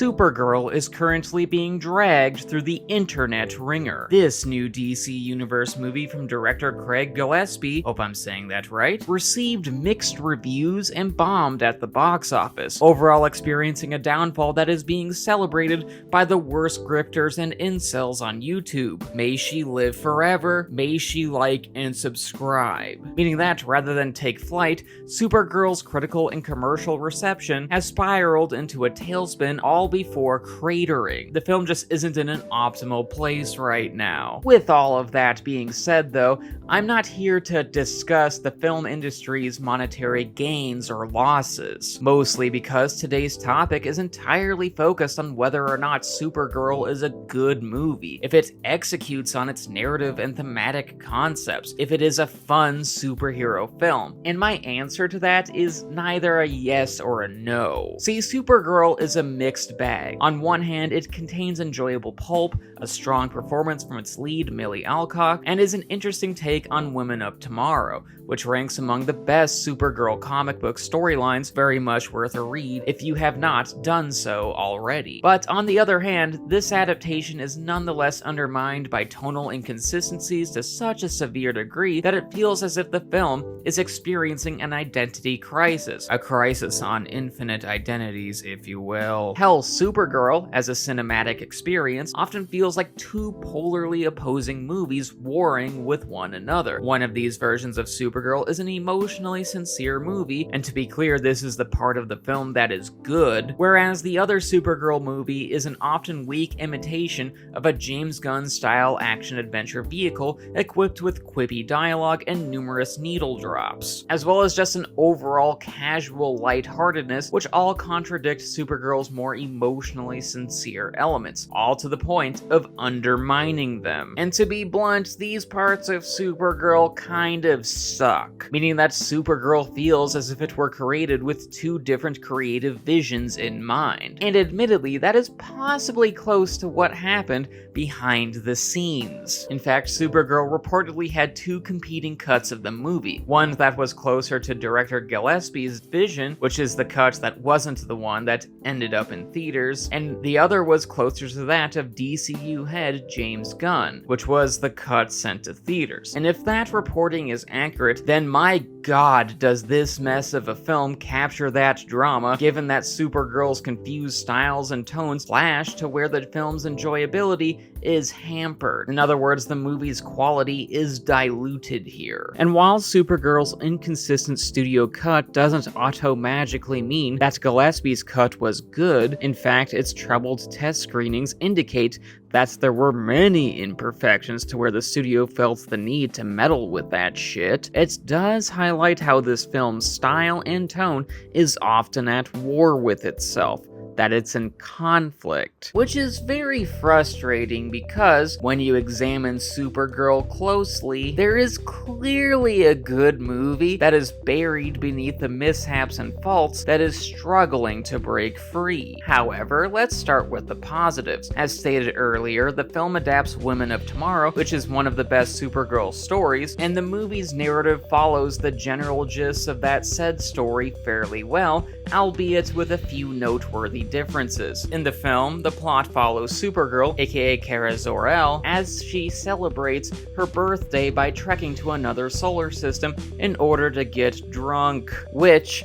Supergirl is currently being dragged through the internet ringer. This new DC Universe movie from director Craig Gillespie, hope I'm saying that right, received mixed reviews and bombed at the box office, overall experiencing a downfall that is being celebrated by the worst grifters and incels on YouTube. May she live forever, may she like and subscribe. Meaning that, rather than take flight, Supergirl's critical and commercial reception has spiraled into a tailspin all before cratering. The film just isn't in an optimal place right now. With all of that being said though, I'm not here to discuss the film industry's monetary gains or losses, mostly because today's topic is entirely focused on whether or not Supergirl is a good movie, if it executes on its narrative and thematic concepts, if it is a fun superhero film. And my answer to that is neither a yes or a no. See, Supergirl is a mixed bag. On one hand, it contains enjoyable pulp, a strong performance from its lead, Millie Alcock, and is an interesting take on Women of Tomorrow, which ranks among the best Supergirl comic book storylines, very much worth a read if you have not done so already. But on the other hand, this adaptation is nonetheless undermined by tonal inconsistencies to such a severe degree that it feels as if the film is experiencing an identity crisis, a crisis on infinite identities, if you will. Hell, Supergirl, as a cinematic experience, often feels like two polarly opposing movies warring with one another. One of these versions of Supergirl is an emotionally sincere movie, and to be clear, this is the part of the film that is good, whereas the other Supergirl movie is an often weak imitation of a James Gunn-style action-adventure vehicle equipped with quippy dialogue and numerous needle drops, as well as just an overall casual lightheartedness, which all contradict Supergirl's more emotionally sincere elements, all to the point of undermining them. And to be blunt, these parts of Supergirl kind of suck, meaning that Supergirl feels as if it were created with two different creative visions in mind. And admittedly, that is possibly close to what happened behind the scenes. In fact, Supergirl reportedly had two competing cuts of the movie. One that was closer to director Gillespie's vision, which is the cut that wasn't the one that ended up in theaters, and the other was closer to that of DCU head James Gunn, which was the cut sent to theaters. And if that reporting is accurate, then my god, does this mess of a film capture that drama, given that Supergirl's confused styles and tones clash to where the film's enjoyability is hampered. In other words, the movie's quality is diluted here. And while Supergirl's inconsistent studio cut doesn't auto-magically mean that Gillespie's cut was good, in fact, its troubled test screenings indicate that there were many imperfections to where the studio felt the need to meddle with that shit, it does highlight how this film's style and tone is often at war with itself, that it's in conflict, which is very frustrating because when you examine Supergirl closely, there is clearly a good movie that is buried beneath the mishaps and faults that is struggling to break free. However, let's start with the positives. As stated earlier, the film adapts Women of Tomorrow, which is one of the best Supergirl stories, and the movie's narrative follows the general gist of that said story fairly well, albeit with a few noteworthy differences. In the film, the plot follows Supergirl, aka Kara Zor-El, as she celebrates her birthday by trekking to another solar system in order to get drunk, which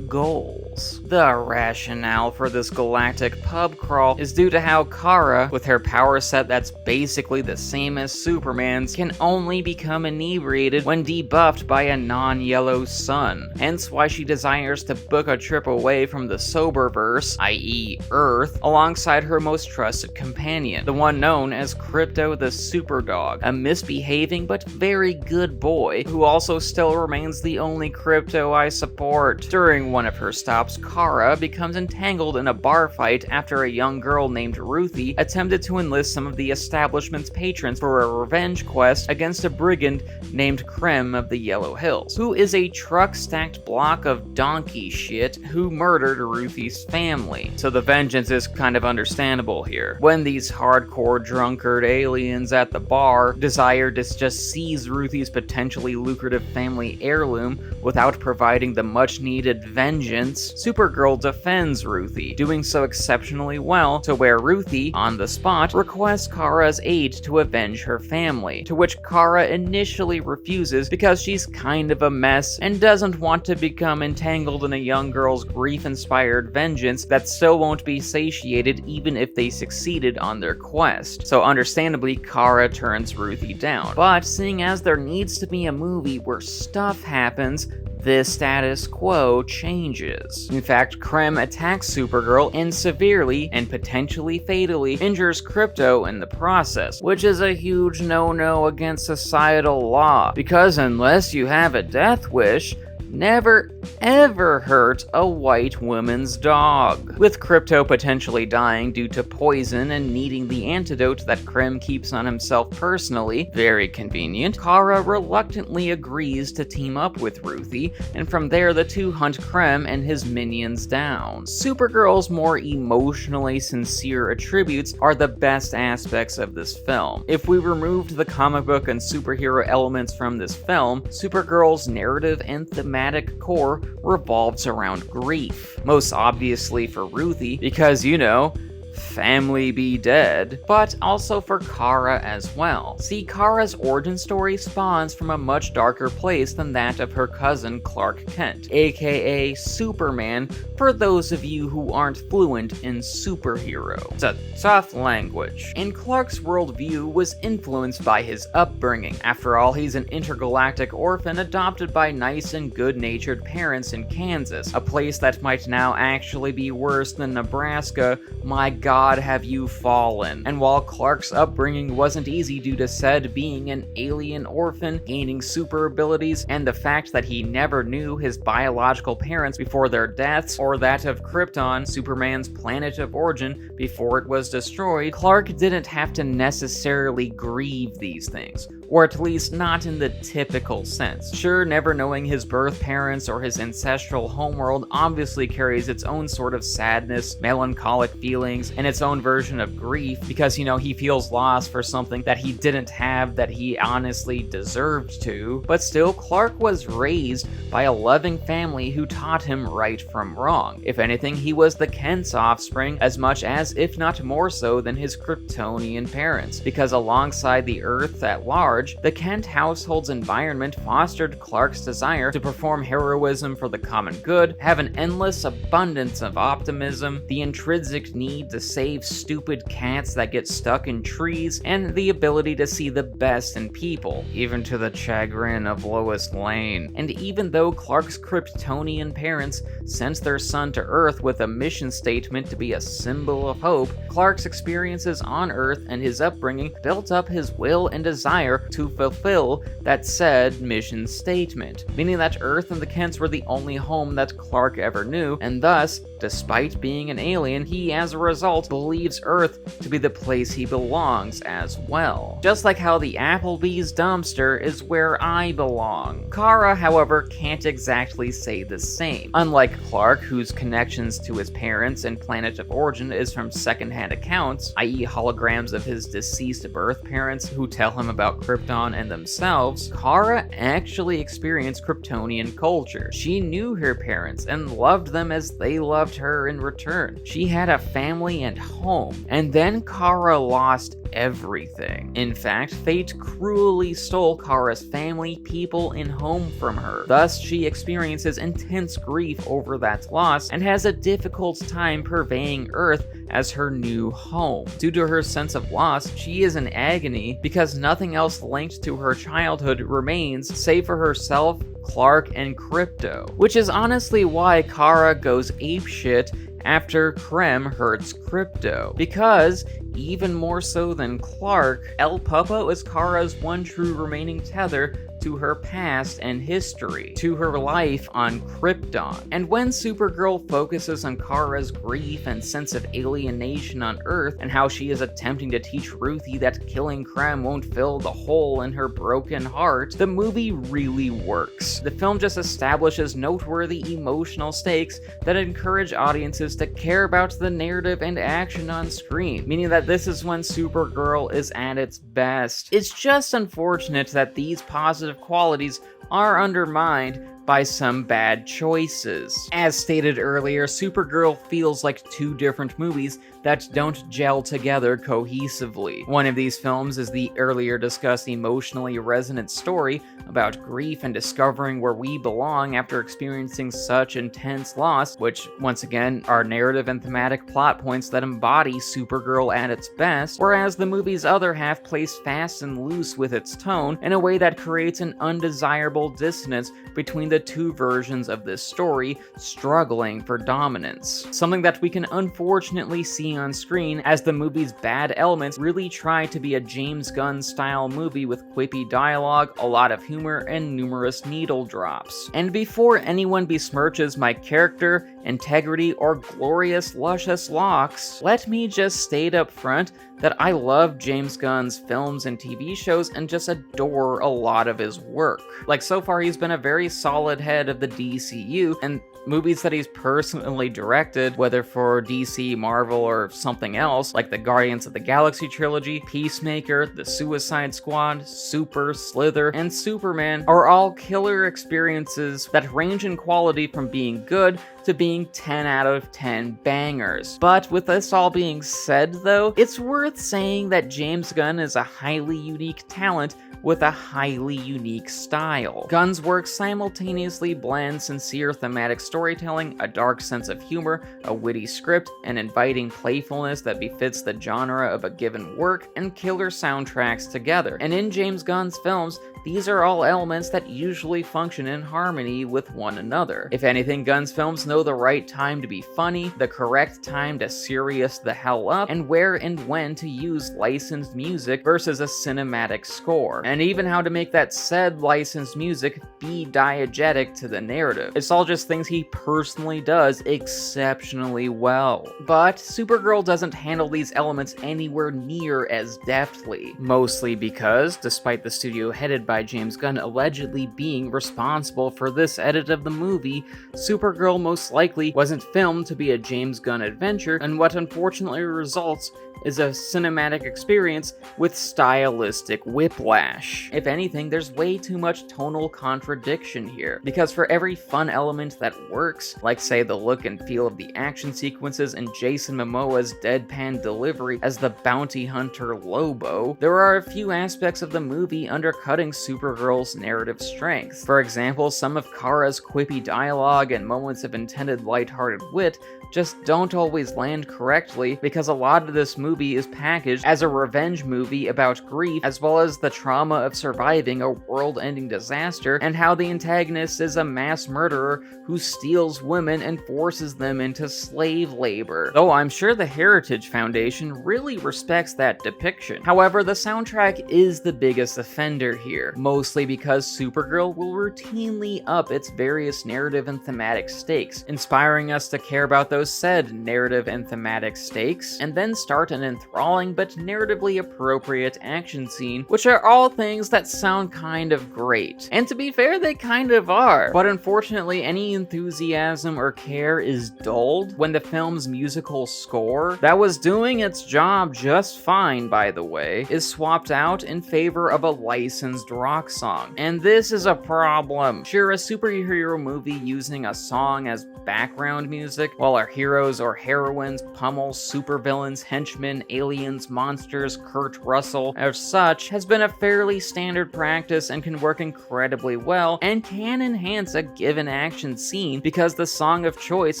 #goals. The rationale for this galactic pub crawl is due to how Kara, with her power set that's basically the same as Superman's, can only become inebriated when debuffed by a non-yellow sun, hence why she desires to book a trip away from the Soberverse, i.e. Earth, alongside her most trusted companion, the one known as Crypto the Superdog, a misbehaving but very good boy who also still remains the only Crypto I support. During one of her stops, Kara becomes entangled in a bar fight after a young girl named Ruthie attempted to enlist some of the establishment's patrons for a revenge quest against a brigand named Krem of the Yellow Hills, who is a truck-stacked block of donkey shit who murdered Ruthie's family. So the vengeance is kind of understandable here. When these hardcore drunkard aliens at the bar desire to just seize Ruthie's potentially lucrative family heirloom without providing the much-needed vengeance, Supergirl Supergirl defends Ruthie, doing so exceptionally well to where Ruthie, on the spot, requests Kara's aid to avenge her family, to which Kara initially refuses because she's kind of a mess and doesn't want to become entangled in a young girl's grief-inspired vengeance that still won't be satiated even if they succeeded on their quest. So understandably, Kara turns Ruthie down. But seeing as there needs to be a movie where stuff happens, the status quo changes. In fact, Krem attacks Supergirl and severely and potentially fatally injures Krypto in the process, which is a huge no-no against societal law, because unless you have a death wish, never ever hurt a white woman's dog. With Krypto potentially dying due to poison and needing the antidote that Krem keeps on himself personally, very convenient, Kara reluctantly agrees to team up with Ruthie, and from there the two hunt Krem and his minions down. Supergirl's more emotionally sincere attributes are the best aspects of this film. If we removed the comic book and superhero elements from this film, Supergirl's narrative and thematic core revolves around grief. Most obviously for Ruthie, because, you know, family be dead, but also for Kara as well. See, Kara's origin story spawns from a much darker place than that of her cousin Clark Kent, aka Superman, for those of you who aren't fluent in superhero. It's a tough language. And Clark's worldview was influenced by his upbringing. After all, he's an intergalactic orphan adopted by nice and good-natured parents in Kansas, a place that might now actually be worse than Nebraska. My God, have you fallen? And while Clark's upbringing wasn't easy due to said being an alien orphan, gaining super abilities, and the fact that he never knew his biological parents before their deaths, or that of Krypton, Superman's planet of origin, before it was destroyed, Clark didn't have to necessarily grieve these things, or at least not in the typical sense. Sure, never knowing his birth parents or his ancestral homeworld obviously carries its own sort of sadness, melancholic feelings, and its own version of grief, because, you know, he feels lost for something that he didn't have that he honestly deserved to. But still, Clark was raised by a loving family who taught him right from wrong. If anything, he was the Kent's offspring as much as, if not more so, than his Kryptonian parents, because alongside the Earth at large, the Kent household's environment fostered Clark's desire to perform heroism for the common good, have an endless abundance of optimism, the intrinsic need to save stupid cats that get stuck in trees, and the ability to see the best in people, even to the chagrin of Lois Lane. And even though Clark's Kryptonian parents sent their son to Earth with a mission statement to be a symbol of hope, Clark's experiences on Earth and his upbringing built up his will and desire to fulfill that said mission statement, meaning that Earth and the Kents were the only home that Clark ever knew, and thus, despite being an alien, he as a result believes Earth to be the place he belongs as well. Just like how the Applebee's dumpster is where I belong. Kara, however, can't exactly say the same. Unlike Clark, whose connections to his parents and planet of origin is from secondhand accounts, i.e. holograms of his deceased birth parents who tell him about Krypton and themselves, Kara actually experienced Kryptonian culture. She knew her parents and loved them as they loved her in return. She had a family and home, and then Kara lost everything. In fact, fate cruelly stole Kara's family, people, and home from her. Thus, she experiences intense grief over that loss and has a difficult time purveying Earth as her new home. Due to her sense of loss, she is in agony because nothing else linked to her childhood remains save for herself, Clark, and Krypto. Which is honestly why Kara goes apeshit after Krem hurts Krypto, because even more so than Clark, El Popo is Kara's one true remaining tether to her past and history, to her life on Krypton. And when Supergirl focuses on Kara's grief and sense of alienation on Earth, and how she is attempting to teach Ruthie that killing Krem won't fill the hole in her broken heart, the movie really works. The film just establishes noteworthy emotional stakes that encourage audiences to care about the narrative and action on screen, meaning that this is when Supergirl is at its best. It's just unfortunate that these positive qualities are undermined by some bad choices. As stated earlier, Supergirl feels like two different movies that don't gel together cohesively. One of these films is the earlier discussed emotionally resonant story about grief and discovering where we belong after experiencing such intense loss, which, once again, are narrative and thematic plot points that embody Supergirl at its best, whereas the movie's other half plays fast and loose with its tone in a way that creates an undesirable dissonance between the two versions of this story struggling for dominance. Something that we can unfortunately see on screen, as the movie's bad elements really try to be a James Gunn-style movie with quippy dialogue, a lot of humor, and numerous needle drops. And before anyone besmirches my character, integrity, or glorious luscious locks, let me just state up front that I love James Gunn's films and TV shows and just adore a lot of his work. Like, so far he's been a very solid head of the DCU, and movies that he's personally directed, whether for DC, Marvel, or something else, like the Guardians of the Galaxy trilogy, Peacemaker, The Suicide Squad, Super, Slither, and Superman, are all killer experiences that range in quality from being good to being 10 out of 10 bangers. But with this all being said though, it's worth saying that James Gunn is a highly unique talent with a highly unique style. Gunn's work simultaneously blends sincere thematic storytelling, a dark sense of humor, a witty script, an inviting playfulness that befits the genre of a given work, and killer soundtracks together. And in James Gunn's films, these are all elements that usually function in harmony with one another. If anything, Gunn's films know the right time to be funny, the correct time to serious the hell up, and where and when to use licensed music versus a cinematic score, and even how to make that said licensed music be diegetic to the narrative. It's all just things he personally does exceptionally well. But Supergirl doesn't handle these elements anywhere near as deftly, mostly because, despite the studio headed by James Gunn allegedly being responsible for this edit of the movie, Supergirl most likely wasn't filmed to be a James Gunn adventure, and what unfortunately results is a cinematic experience with stylistic whiplash. If anything, there's way too much tonal contradiction here, because for every fun element that works, like say the look and feel of the action sequences and Jason Momoa's deadpan delivery as the bounty hunter Lobo, there are a few aspects of the movie undercutting Supergirl's narrative strength. For example, some of Kara's quippy dialogue and moments of intended lighthearted wit just don't always land correctly, because a lot of this movie is packaged as a revenge movie about grief, as well as the trauma of surviving a world-ending disaster, and how the antagonist is a mass murderer who steals women and forces them into slave labor. Though I'm sure the Heritage Foundation really respects that depiction. However, the soundtrack is the biggest offender here, mostly because Supergirl will routinely up its various narrative and thematic stakes, inspiring us to care about those said narrative and thematic stakes, and then start an enthralling but narratively appropriate action scene, which are all things that sound kind of great. And to be fair, they kind of are. But unfortunately, any enthusiasm or care is dulled when the film's musical score, that was doing its job just fine by the way, is swapped out in favor of a licensed rock song. And this is a problem. Sure, a superhero movie using a song as background music while our heroes or heroines pummel supervillains, henchmen, aliens, monsters, Kurt Russell, or such has been a fairly standard practice and can work incredibly well and can enhance a given action scene, because the song of choice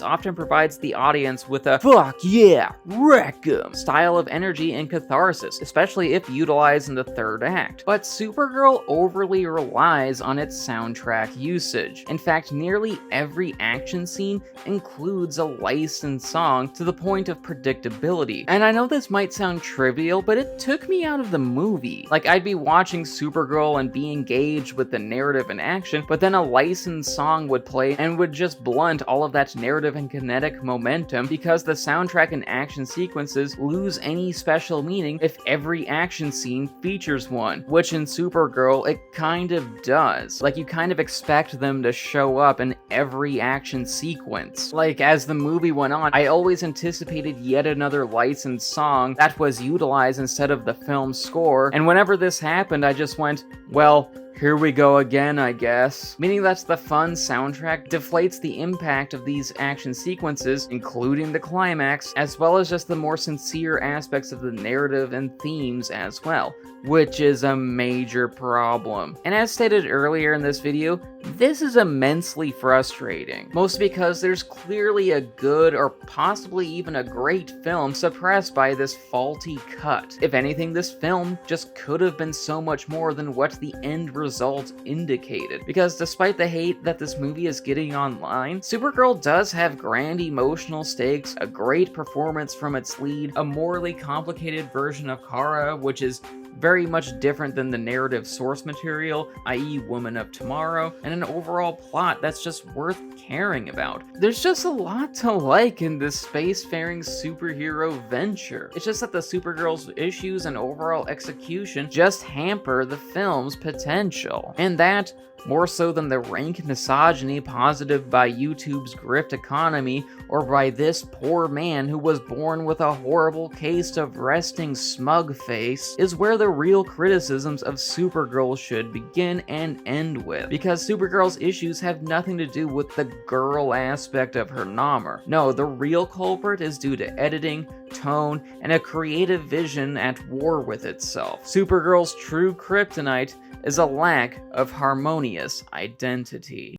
often provides the audience with a "fuck yeah, wreck 'em" style of energy and catharsis, especially if utilized in the third act. But Supergirl overly relies on its soundtrack usage. In fact, nearly every action scene includes a licensed song to the point of predictability. And I know this might sound trivial, but it took me out of the movie. Like, I'd be watching Supergirl and be engaged with the narrative and action, but then a licensed song would play and would just blunt all of that narrative and kinetic momentum, because the soundtrack and action sequences lose any special meaning if every action scene features one, which in Supergirl it kind of does. Like, you kind of expect them to show up in every action sequence. Like, as the movie went on, I always anticipated yet another licensed song that was utilized instead of the film's score, and whenever this happened, I just went, well, here we go again, I guess. Meaning that the fun soundtrack deflates the impact of these action sequences, including the climax, as well as just the more sincere aspects of the narrative and themes as well, which is a major problem. And as stated earlier in this video, this is immensely frustrating, mostly because there's clearly a good or possibly even a great film suppressed by this faulty cut. If anything, this film just could have been so much more than what the end result indicated, because despite the hate that this movie is getting online, Supergirl does have grand emotional stakes, a great performance from its lead, a morally complicated version of Kara, which is very much different than the narrative source material, i.e. Woman of Tomorrow, and an overall plot that's just worth caring about. There's just a lot to like in this spacefaring superhero venture. It's just that the Supergirl's issues and overall execution just hamper the film's potential. And that, more so than the rank misogyny posited by YouTube's grift economy, or by this poor man who was born with a horrible case of resting smug face, is where the real criticisms of Supergirl should begin and end with. Because Supergirl's issues have nothing to do with the girl aspect of her nomer. No, the real culprit is due to editing, tone, and a creative vision at war with itself. Supergirl's true kryptonite is a lack of harmonious identity.